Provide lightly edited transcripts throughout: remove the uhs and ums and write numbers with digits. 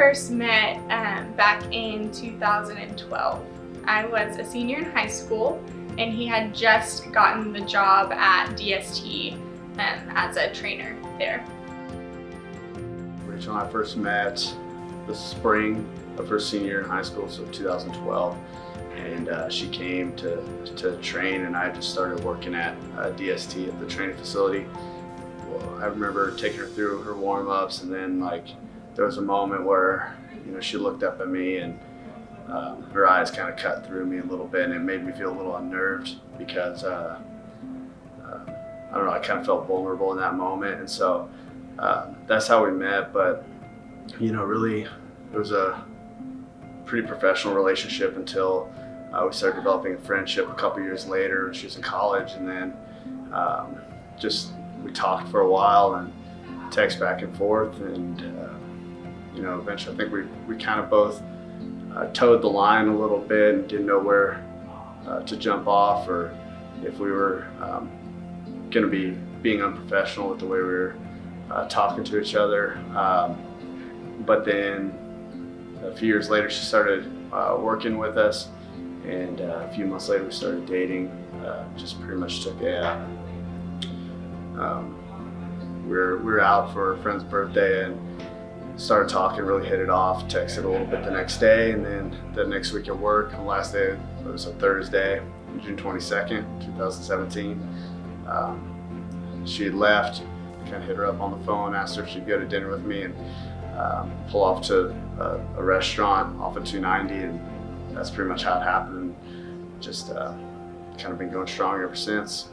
first met back in 2012. I was a senior in high school, and he had just gotten the job at DST as a trainer there. Rachel and I first met the spring of her senior year in high school, so 2012, and she came to train, and I just started working at DST at the training facility. Well, I remember taking her through her warm-ups, and then there was a moment where she looked up at me, and her eyes kind of cut through me a little bit, and it made me feel a little unnerved because I don't know, I kind of felt vulnerable in that moment, and so that's how we met. But really, it was a pretty professional relationship until we started developing a friendship a couple years later. She was in college, and then we talked for a while and text back and forth, and eventually I think we kind of both towed the line a little bit and didn't know where to jump off, or if we were going to be being unprofessional with the way we were talking to each other. But then a few years later, she started working with us, and a few months later we started dating. Just pretty much took a we were out for a friend's birthday and started talking, really hit it off, texted a little bit the next day, and then the next week at work, the last day, it was a Thursday, June 22nd, 2017. She had left. I kind of hit her up on the phone, asked her if she'd go to dinner with me, and pull off to a restaurant off of 290, and that's pretty much how it happened. Just kind of been going strong ever since.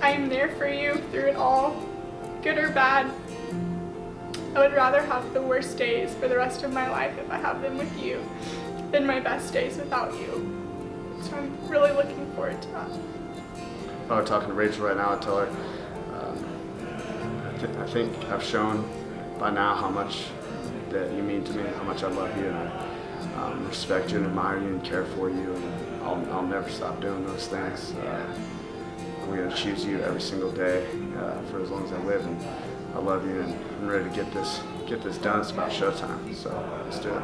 I am there for you through it all, good or bad. I would rather have the worst days for the rest of my life if I have them with you than my best days without you. So I'm really looking forward to that. If I were talking to Rachel right now, I'd tell her, I think I've shown by now how much that you mean to me, how much I love you, and I respect you and admire you and care for you, and I'll never stop doing those things. I'm going to choose you every single day for as long as I live, and I love you, and I'm ready to get this done. It's about showtime, so let's do it.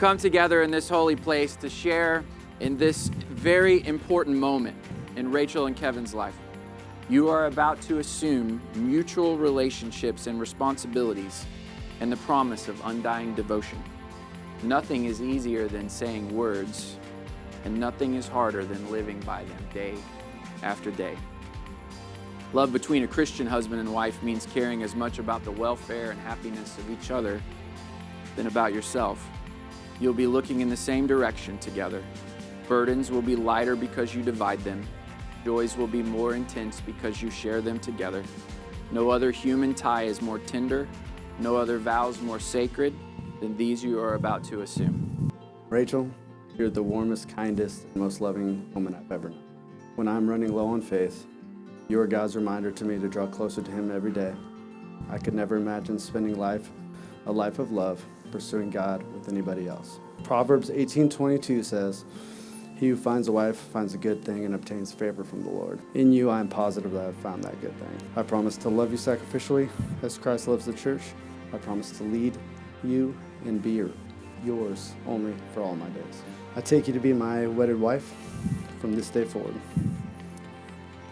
come together in this holy place to share in this very important moment in Rachel and Kevin's life. You are about to assume mutual relationships and responsibilities and the promise of undying devotion. Nothing is easier than saying words, and nothing is harder than living by them day after day. Love between a Christian husband and wife means caring as much about the welfare and happiness of each other than about yourself. You'll be looking in the same direction together. Burdens will be lighter because you divide them. Joys will be more intense because you share them together. No other human tie is more tender, no other vows more sacred than these you are about to assume. Rachel, you're the warmest, kindest, and most loving woman I've ever known. When I'm running low on faith, you are God's reminder to me to draw closer to Him every day. I could never imagine spending a life of love, pursuing God with anybody else. Proverbs 18:22 says, "He who finds a wife finds a good thing and obtains favor from the Lord." In you, I am positive that I've found that good thing. I promise to love you sacrificially as Christ loves the church. I promise to lead you and be yours only for all my days. I take you to be my wedded wife from this day forward.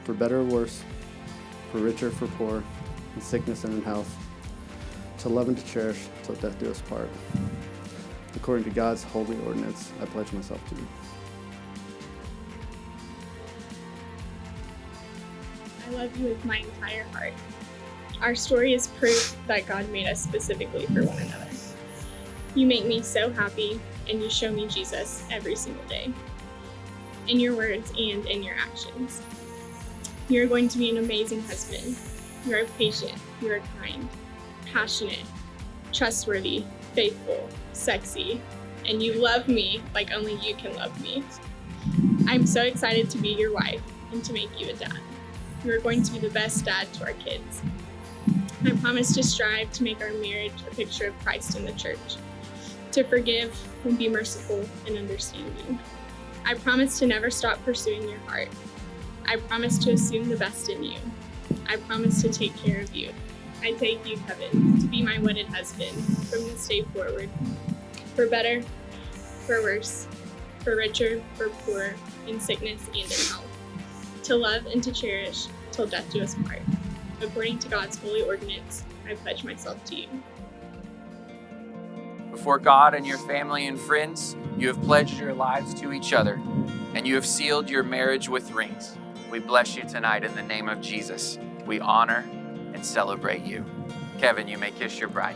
For better or worse, for richer, for poor, in sickness and in health, to love and to cherish till death do us part. According to God's holy ordinance, I pledge myself to you. I love you with my entire heart. Our story is proof that God made us specifically for one another. You make me so happy, and you show me Jesus every single day, in your words and in your actions. You're going to be an amazing husband. You're patient, you're kind, passionate, trustworthy, faithful, sexy, and you love me like only you can love me. I'm so excited to be your wife and to make you a dad. You're going to be the best dad to our kids. I promise to strive to make our marriage a picture of Christ in the church, to forgive and be merciful and understanding. I promise to never stop pursuing your heart. I promise to assume the best in you. I promise to take care of you. I take you, Kevin, to be my wedded husband from this day forward, for better, for worse, for richer, for poor, in sickness and in health, to love and to cherish till death do us part. According to God's holy ordinance, I pledge myself to you. Before God and your family and friends, you have pledged your lives to each other, and you have sealed your marriage with rings. We bless you tonight in the name of Jesus. We honor and celebrate you. Kevin, you may kiss your bride.